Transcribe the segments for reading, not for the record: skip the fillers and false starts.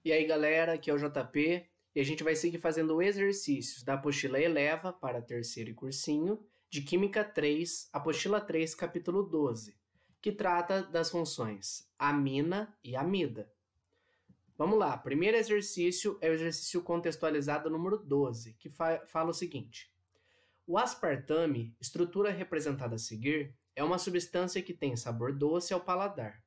E aí, galera, aqui é o JP e a gente vai seguir fazendo exercícios da apostila Eleva para terceiro e cursinho de Química 3, apostila 3, capítulo 12, que trata das funções amina e amida. Vamos lá, primeiro exercício é o exercício contextualizado número 12, que fala o seguinte: o aspartame, estrutura representada a seguir, é uma substância que tem sabor doce ao paladar.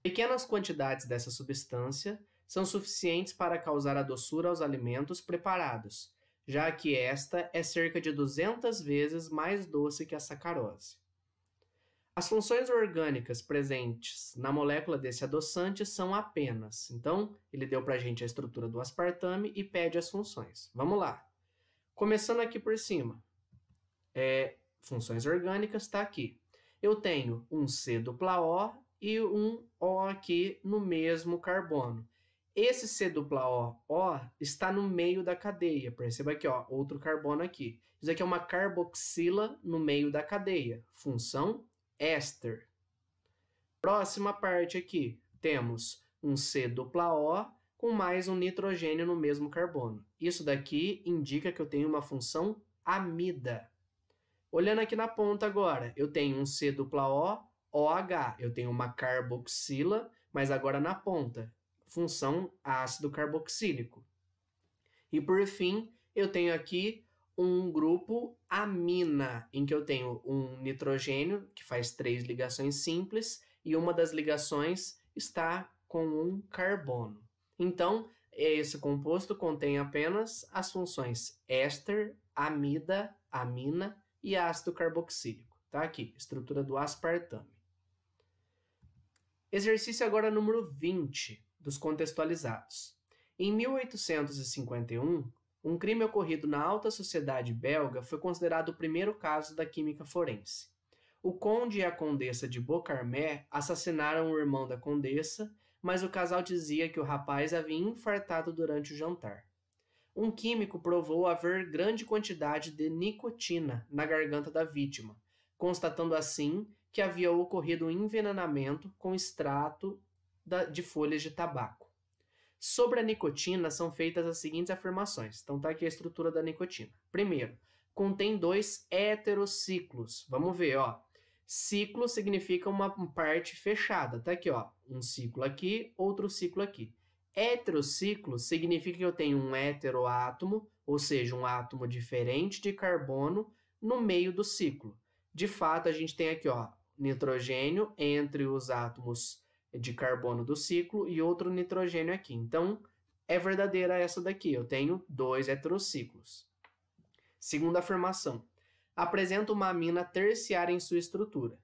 Pequenas quantidades dessa substância são suficientes para causar a doçura aos alimentos preparados, já que esta é cerca de 200 vezes mais doce que a sacarose. As funções orgânicas presentes na molécula desse adoçante são apenas. Então, ele deu para a gente a estrutura do aspartame e pede as funções. Vamos lá. Começando aqui por cima. Funções orgânicas está aqui. Eu tenho um C dupla O e um O aqui no mesmo carbono. Esse C dupla O está no meio da cadeia. Perceba aqui, ó, outro carbono aqui. Isso aqui é uma carboxila no meio da cadeia. Função éster. Próxima parte aqui. Temos um C dupla O com mais um nitrogênio no mesmo carbono. Isso daqui indica que eu tenho uma função amida. Olhando aqui na ponta agora, eu tenho um C dupla O, OH. Eu tenho uma carboxila, mas agora na ponta. Função ácido carboxílico. E por fim, eu tenho aqui um grupo amina, em que eu tenho um nitrogênio, que faz 3 ligações simples, e uma das ligações está com um carbono. Então, esse composto contém apenas as funções éster, amida, amina e ácido carboxílico. Tá aqui, estrutura do aspartame. Exercício agora número 20 dos contextualizados. Em 1851, um crime ocorrido na alta sociedade belga foi considerado o primeiro caso da química forense. O conde e a condessa de Beaucarmé assassinaram o irmão da condessa, mas o casal dizia que o rapaz havia infartado durante o jantar. Um químico provou haver grande quantidade de nicotina na garganta da vítima, constatando assim que havia ocorrido um envenenamento com extrato de folhas de tabaco. Sobre a nicotina são feitas as seguintes afirmações. Então tá aqui a estrutura da nicotina. Primeiro, contém 2 heterociclos. Vamos ver, ó. Ciclo significa uma parte fechada. Tá aqui, ó. Um ciclo aqui, outro ciclo aqui. Heterociclo significa que eu tenho um heteroátomo, ou seja, um átomo diferente de carbono no meio do ciclo. De fato, a gente tem aqui, ó, nitrogênio entre os átomos de carbono do ciclo e outro nitrogênio aqui. Então, é verdadeira essa daqui. Eu tenho 2 heterociclos. Segunda afirmação. Apresenta uma amina terciária em sua estrutura.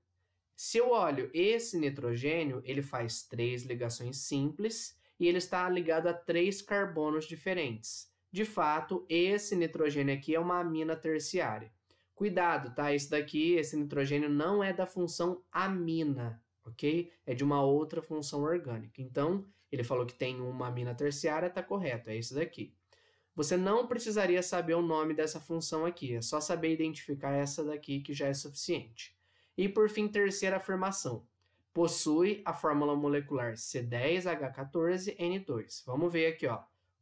Se eu olho esse nitrogênio, ele faz 3 ligações simples e ele está ligado a 3 carbonos diferentes. De fato, esse nitrogênio aqui é uma amina terciária. Cuidado, tá? Esse nitrogênio não é da função amina, ok? É de uma outra função orgânica. Então, ele falou que tem uma amina terciária, tá correto, é esse daqui. Você não precisaria saber o nome dessa função aqui, é só saber identificar essa daqui que já é suficiente. E por fim, terceira afirmação. Possui a fórmula molecular C10H14N2. Vamos ver aqui, ó.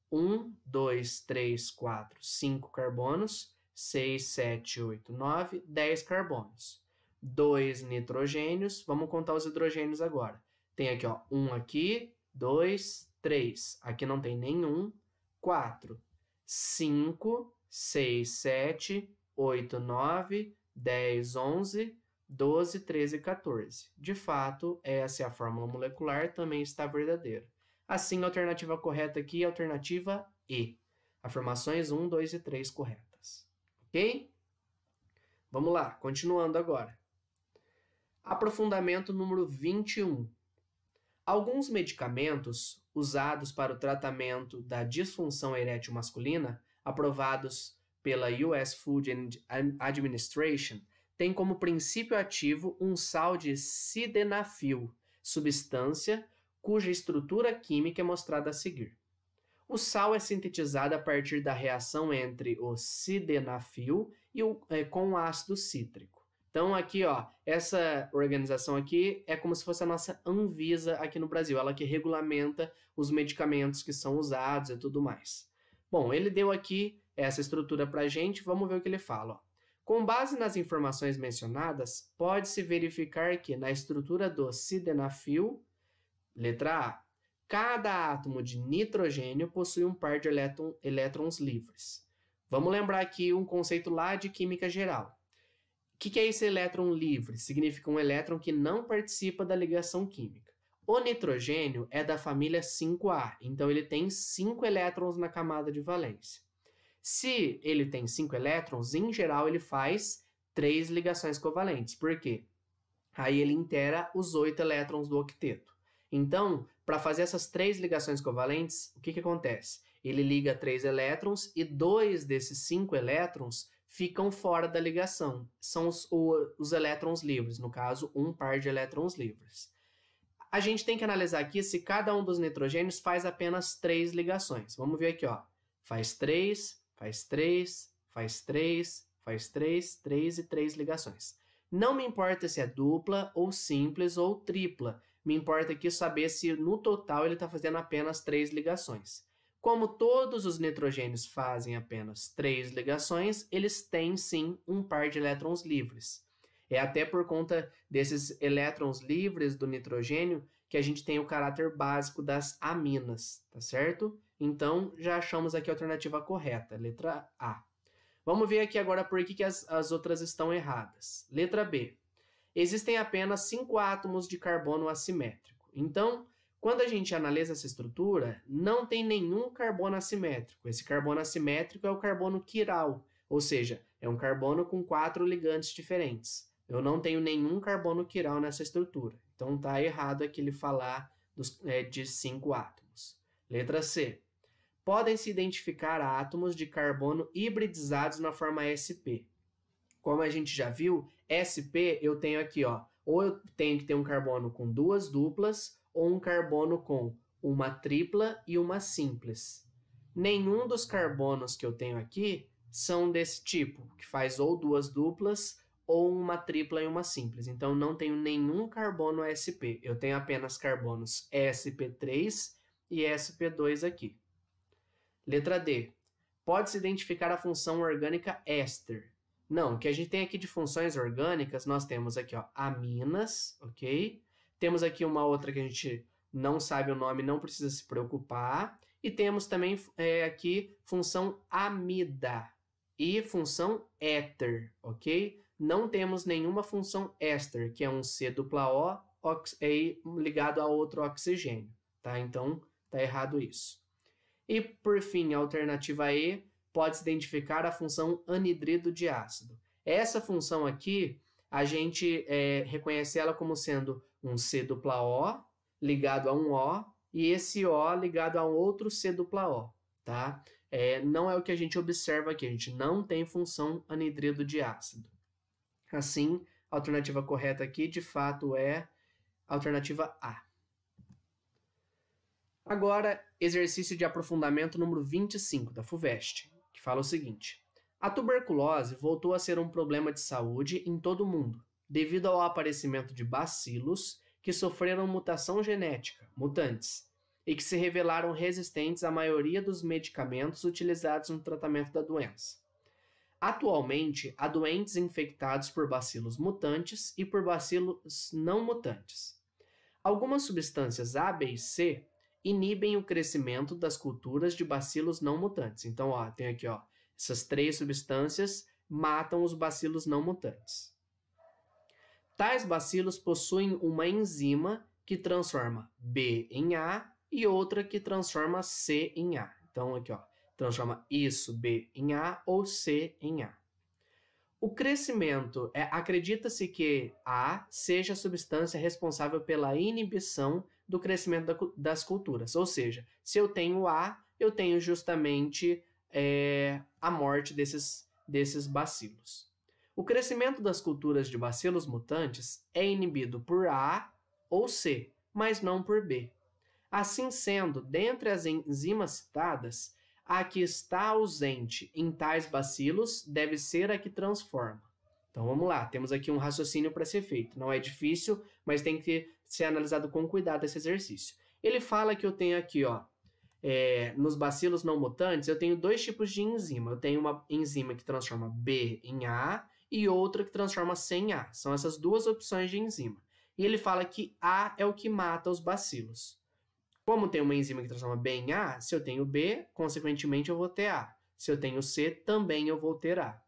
1, 2, 3, 4, 5 carbonos. 6, 7, 8, 9, 10 carbonos. 2 nitrogênios. Vamos contar os hidrogênios agora. Tem aqui, ó, 1 aqui, 2, 3. Aqui não tem nenhum. 4, 5, 6, 7, 8, 9, 10, 11, 12, 13 e 14. De fato, essa é a fórmula molecular, também está verdadeira. Assim, a alternativa correta aqui é a alternativa E. Afirmações 1, 2 e 3 corretas. Ok? Vamos lá, continuando agora. Aprofundamento número 21. Alguns medicamentos usados para o tratamento da disfunção erétil masculina, aprovados pela US Food and Administration, têm como princípio ativo um sal de sildenafil, substância cuja estrutura química é mostrada a seguir. O sal é sintetizado a partir da reação entre o sildenafil com o ácido cítrico. Então, aqui, ó, essa organização aqui é como se fosse a nossa Anvisa aqui no Brasil, ela que regulamenta os medicamentos que são usados e tudo mais. Bom, ele deu aqui essa estrutura para a gente, vamos ver o que ele fala. Ó. Com base nas informações mencionadas, pode-se verificar que na estrutura do sildenafil, letra A, cada átomo de nitrogênio possui um par de elétrons livres. Vamos lembrar aqui um conceito lá de química geral. O que é esse elétron livre? Significa um elétron que não participa da ligação química. O nitrogênio é da família 5A, então ele tem 5 elétrons na camada de valência. Se ele tem 5 elétrons, em geral ele faz 3 ligações covalentes. Por quê? Aí ele intera os 8 elétrons do octeto. Então, para fazer essas 3 ligações covalentes, o que acontece? Ele liga 3 elétrons e 2 desses 5 elétrons ficam fora da ligação. São os elétrons livres, no caso, um par de elétrons livres. A gente tem que analisar aqui se cada um dos nitrogênios faz apenas 3 ligações. Vamos ver aqui, ó. Faz 3, faz 3, faz 3, faz 3, 3 e 3 ligações. Não me importa se é dupla, ou simples, ou tripla. Me importa aqui saber se no total ele está fazendo apenas 3 ligações. Como todos os nitrogênios fazem apenas 3 ligações, eles têm sim um par de elétrons livres. É até por conta desses elétrons livres do nitrogênio que a gente tem o caráter básico das aminas, tá certo? Então, já achamos aqui a alternativa correta, letra A. Vamos ver aqui agora por que as outras estão erradas. Letra B. Existem apenas 5 átomos de carbono assimétrico. Então, quando a gente analisa essa estrutura, não tem nenhum carbono assimétrico. Esse carbono assimétrico é o carbono quiral, ou seja, é um carbono com 4 ligantes diferentes. Eu não tenho nenhum carbono quiral nessa estrutura. Então, está errado aqui ele falar de 5 átomos. Letra C. Podem-se identificar átomos de carbono hibridizados na forma sp. Como a gente já viu, sp eu tenho aqui, ó, ou eu tenho que ter um carbono com 2 duplas, ou um carbono com uma tripla e uma simples. Nenhum dos carbonos que eu tenho aqui são desse tipo, que faz ou 2 duplas ou uma tripla e uma simples. Então, não tenho nenhum carbono sp. Eu tenho apenas carbonos sp3 e sp2 aqui. Letra D. Pode-se identificar a função orgânica éster. Não, o que a gente tem aqui de funções orgânicas, nós temos aqui, ó, aminas, ok? Temos aqui uma outra que a gente não sabe o nome, não precisa se preocupar. E temos também aqui função amida e função éter, ok? Não temos nenhuma função éster, que é um C-O ligado a outro oxigênio, tá? Então, tá errado isso. E, por fim, a alternativa E, pode-se identificar a função anidrido de ácido. Essa função aqui, a gente reconhece ela como sendo um C-O ligado a um O e esse O ligado a um outro C-O, tá? Não é o que a gente observa aqui, a gente não tem função anidrido de ácido. Assim, a alternativa correta aqui, de fato, é a alternativa A. Agora, exercício de aprofundamento número 25 da FUVEST, que fala o seguinte. A tuberculose voltou a ser um problema de saúde em todo o mundo, devido ao aparecimento de bacilos que sofreram mutação genética, mutantes, e que se revelaram resistentes à maioria dos medicamentos utilizados no tratamento da doença. Atualmente, há doentes infectados por bacilos mutantes e por bacilos não mutantes. Algumas substâncias A, B e C inibem o crescimento das culturas de bacilos não mutantes. Então, ó, tem aqui, ó, essas 3 substâncias matam os bacilos não mutantes. Tais bacilos possuem uma enzima que transforma B em A e outra que transforma C em A. Então, aqui, ó, transforma isso, B, em A ou C em A. O crescimento, acredita-se que A seja a substância responsável pela inibição do crescimento das culturas. Ou seja, se eu tenho A, eu tenho justamente a morte desses bacilos. O crescimento das culturas de bacilos mutantes é inibido por A ou C, mas não por B. Assim sendo, dentre as enzimas citadas, a que está ausente em tais bacilos deve ser a que transforma. Então vamos lá, temos aqui um raciocínio para ser feito. Não é difícil, mas tem que ser analisado com cuidado esse exercício. Ele fala que eu tenho aqui, ó, nos bacilos não mutantes, eu tenho dois tipos de enzima. Eu tenho uma enzima que transforma B em A e outra que transforma C em A. São essas duas opções de enzima. E ele fala que A é o que mata os bacilos. Como tem uma enzima que transforma B em A, se eu tenho B, consequentemente eu vou ter A. Se eu tenho C, também eu vou ter A.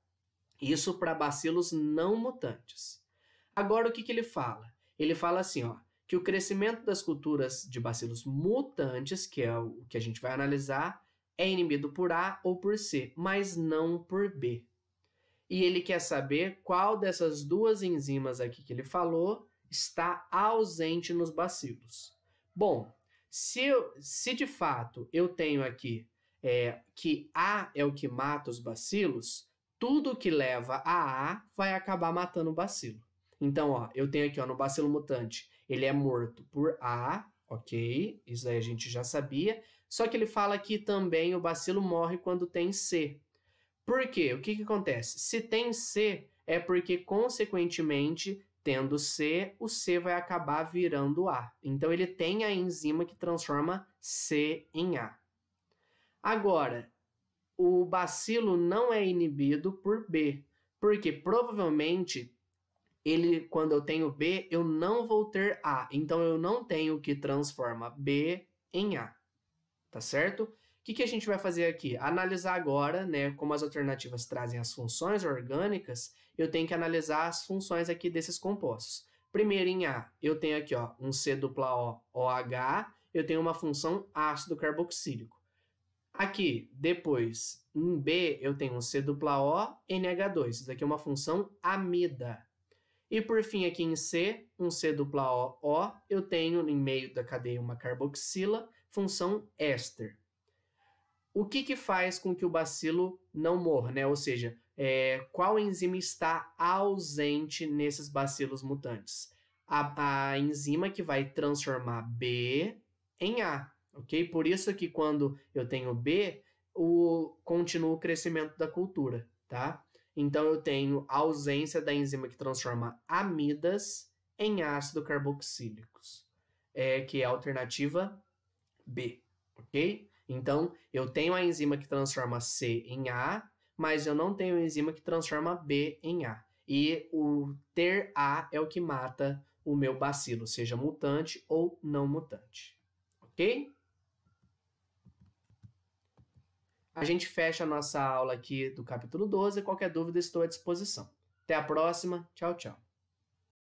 Isso para bacilos não mutantes. Agora, o que ele fala? Ele fala assim, ó, que o crescimento das culturas de bacilos mutantes, que é o que a gente vai analisar, é inibido por A ou por C, mas não por B. E ele quer saber qual dessas duas enzimas aqui que ele falou está ausente nos bacilos. Bom, se de fato eu tenho aqui que A é o que mata os bacilos, tudo que leva a A vai acabar matando o bacilo. Então, ó, eu tenho aqui ó, no bacilo mutante, ele é morto por A, ok? Isso aí a gente já sabia. Só que ele fala que também o bacilo morre quando tem C. Por quê? O que acontece? Se tem C, é porque, consequentemente, tendo C, o C vai acabar virando A. Então, ele tem a enzima que transforma C em A. Agora, o bacilo não é inibido por B, porque provavelmente quando eu tenho B, eu não vou ter A. Então, eu não tenho o que transforma B em A. Tá certo? O que a gente vai fazer aqui? Analisar agora, né, como as alternativas trazem as funções orgânicas, eu tenho que analisar as funções aqui desses compostos. Primeiro, em A, eu tenho aqui ó, um C-OH, eu tenho uma função ácido carboxílico. Aqui, depois, em B, eu tenho um C-ONH2. Isso aqui é uma função amida. E por fim, aqui em C, um C-OO, eu tenho em meio da cadeia uma carboxila, função éster. O que faz com que o bacilo não morra, né? Ou seja, qual enzima está ausente nesses bacilos mutantes? A enzima que vai transformar B em A, ok? Por isso que quando eu tenho B, continua o crescimento da cultura, tá? Então, eu tenho a ausência da enzima que transforma amidas em ácido carboxílicos, que é a alternativa B, ok? Então, eu tenho a enzima que transforma C em A, mas eu não tenho a enzima que transforma B em A. E o ter A é o que mata o meu bacilo, seja mutante ou não mutante, ok? A gente fecha a nossa aula aqui do capítulo 12. Qualquer dúvida, estou à disposição. Até a próxima. Tchau, tchau.